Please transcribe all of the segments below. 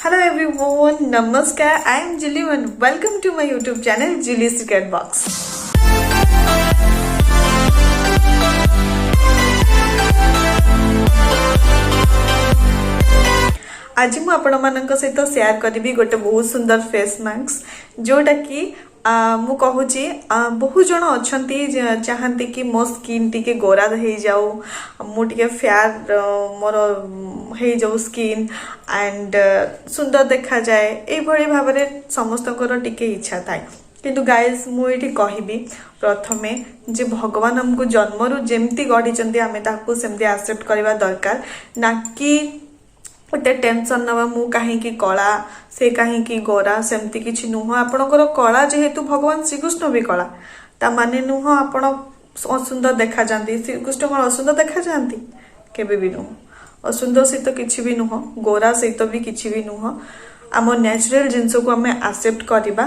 Hello everyone, Namaskar. I am Julie and welcome to my YouTube channel Julie's Secret Box. आज मु आपण मानक सहित शेयर करी गोटे बहुत सुंदर फेस मास्क जोटा कि मु कहूची बहुत जन अच्छा चाहती कि मो स्किन टी गोरा हो जाऊ मुझे फेयर मोर हो जाऊ स्किन एंड सुंदर देखा जाए ये भाव में समस्त टिके इच्छा थाए किंतु गाइज मुझे कहबी प्रथमे जे भगवान हमको जन्मरू जमती गढ़ी आम सेमती एक्सेप्ट करवा दरकार ना कि गोटे टेंशन नवा मु कहीं कला से कहीं गोरा सेमती किसी नुह आपणकर कला जेहेतु भगवान श्रीकृष्ण भी कला ता माने नुह आपण असुंदर देखा जाती श्रीकृष्ण कौन असुंदर देखा जाती केबे भी नुह असुंदर सहित किसी भी नुह गोरा सहित भी किसी भी नुह आम नेचुरल जिनस को आम एक्सेप्ट करवा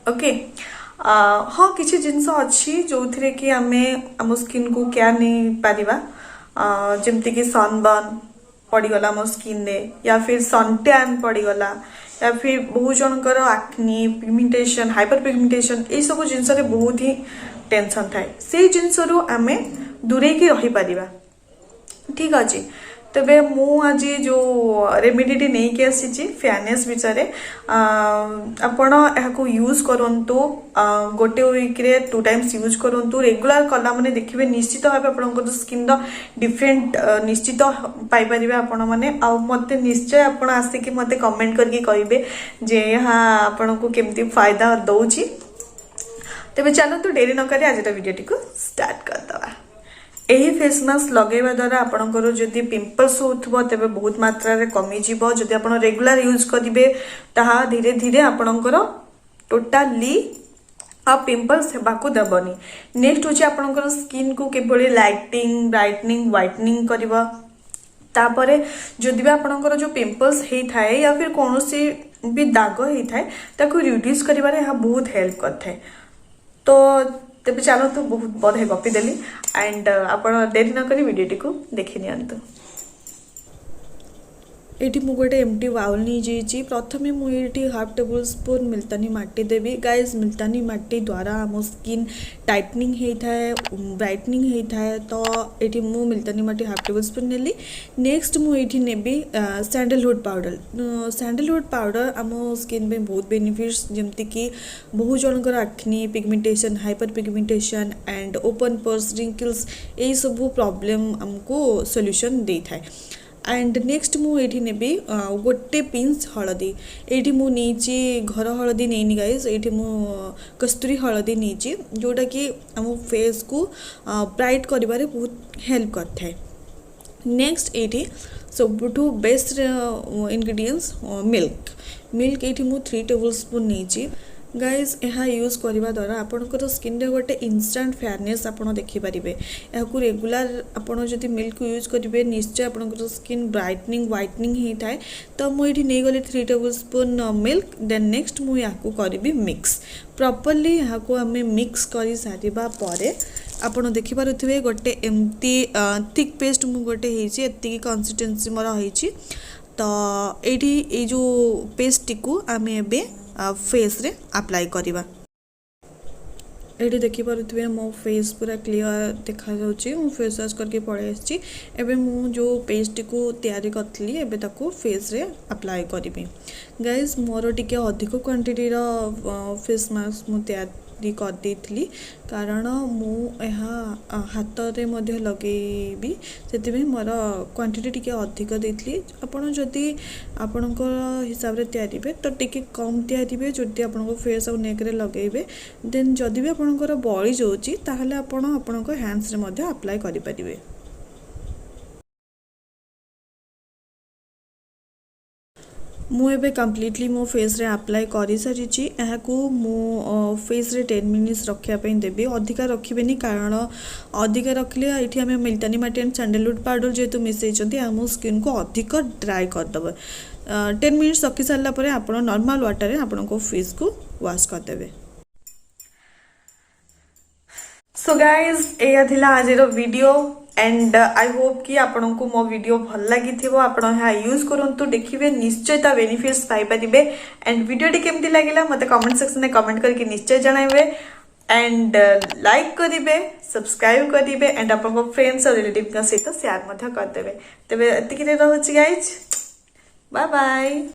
ओके हाँ किसी जिनस अच्छी जो थे कि आम आम स्किन को केयर नहीं पारिबा जमती कि सनबर्न पड़गला मो स्किन रे या फिर सन टैन पड़गला या फिर बहुत जनकर एक्ने पिगमेंटेशन हाइपर पिगमेंटेशन ये सब जिनस बहुत ही टेंशन थाए से जिनस आम दूरे की रही पारिबा ठीक अच्छे तेबे मु आज जो रेमेडी नहीं कि आसी फेयरनेस विषय आपण यहाँ यूज करंतु गोटे वीक रे 2 टाइम्स यूज करंतु रेगुलर कला माने देखिबे निश्चित भाव आपण स्किन डिफरेंट निश्चित पाई परिबे आपण माने आ मते निश्चय आपण आसी कि मते कमेंट करके कहिबे जे यहाँ आपण को केमती फायदा दउची तेबे चलंतु देरी न करी आज वीडियो को स्टार्ट करदवा यही फेस मास्क लगेवा द्वारा आपणकर जदि पिंपल्स होथबो तेबे बहुत मात्रा रे कमी जीवो जदि आपण रेगुलर यूज करिवे ताहा धीरे धीरे आपणकर टोटली आ पिंपल्स हेबाकू देबनी नेक्स्ट होची आपणकर स्किन को केबोली लाइटिंग ब्राइटनिंग व्हाइटनिंग करबा तापरे जदि भी आपणकर जो पिंपल्स हेई थाए या फिर कोनोसी भी दाग हेई थाए ताकू रिड्यूस करिबारे हा बहुत हेल्प करथाय तो तेज चलो तो बहुत बधे गपी देली एंड आपण देरी न करी वीडियो को देखि नियंतु एटी मु गोटे एमटी बाउल नहीं जाइए प्रथमे मुझे हाफ टेबल स्पून मुल्तानी माटी देवी गाइज मुल्तानी माटी द्वारा आम स्किन टाइटनिंग होता है ब्राइटनिंग होता है तो ये मु मुल्तानी माटी हाफ टेबल स्पून नेली नेक्स्ट मुझे नेबी सैंडलवुड पाउडर आम स्किन में बहुत बेनिफिट्स जमती कि बहुत जनकर acne pigmentation hyper pigmentation and open pores wrinkles यही सब प्रॉब्लम आमको सॉल्यूशन दे थाए एंड नेक्स्ट मुझे नेबी गोटे पिंच हलदी ये मुझे घर हलदी नहीं गाइज ये कस्तूरी हलदी नहीं जोटा कि आम फेस को ब्राइट करिबारे बहुत हेल्प करता है नेक्स्ट ये सबुठू बेस्ट इंग्रेडिएंट्स मिल्क ये 3 टेबल स्पून नहीं गाइज यह यूज करने द्वारा आपंकर स्किन रे गोटे इनस्टांट फेयरनेस आप देखिपारे यहाँ रेगुलर आपड़ जब मिल्क यूज करेंगे निश्चय आपंकर स्किन ब्राइटनिंग व्हाइटनिंग होता है तो मुझे नहीं गली 3 tablespoon milk then next मुझे यहाँ करी मिक्स प्रॉपर्ली यहाँ आम मिक्स कर सारिबा परे आपण देखिपे गोटे एमती थिक पेस्ट मु गोटे होती कंसिस्टेंसी मोर होती तो ये जो पेस्ट टी को आम ए फेस रे अप्लाई करवा ये देखिपे मो फेस पूरा क्लीयर देखा जाउची मो फेस वॉश करके पड़े आसी एबे मु जो पेस्ट को तैयारी करथली एबे ताको फेस रे अप्लाई करिबी गाइस मोर टिके अधिक क्वांटिटी रो फेस मास्क मु तैयारी कर देथली कारण मु यहाँ हाथ रे मध्य लगेबी सेति मोर क्वांटिटी टिके अधिक देथली आपण जदि आपणकर हिसाब रे तैयारीबे तो टिके कम तैयारीबे जदि आपणको फेस और नेक रे लगेबे देन जदि भी आपणकर बळी जाउची ताहले आपण आपणको हैंड्स रे मध्य अप्लाई करि परिबे मुझे कम्प्लीटली मो फेस रे अप्लाई कर सारी यहाँ को मो फेस रे 10 मिनिट्स रखापी देवी अधिका रखिबेनी कारण अधिका रखले ये आम मुल्तानी माटी एंड सैंडलवुड पाउडर जेहेतु मिसई आम स्किन को अधिक ड्राई करदेव 10 मिनिट्स रखी सारापर आप नॉर्मल वाटर रे आपण को फेस को वॉश करदे सो गाइज यह थिला आज वीडियो एंड आई होप कि आपन को मो वीडियो भल लगी आपण यहाँ यूज करंतु देखिए निश्चय ता बेनिफिट्स पाई परिबे एंड वीडियो टी केमती लागला मते कमेंट सेक्शन में कमेंट करके निश्चय जणाइबे एंड लाइक करिवे सब्सक्राइब करिवे एंड आपन फ्रेंड्स और रिलेटिव सहित शेयर कर देबे तबे एतिकी रहउची गाइज बाय बाय।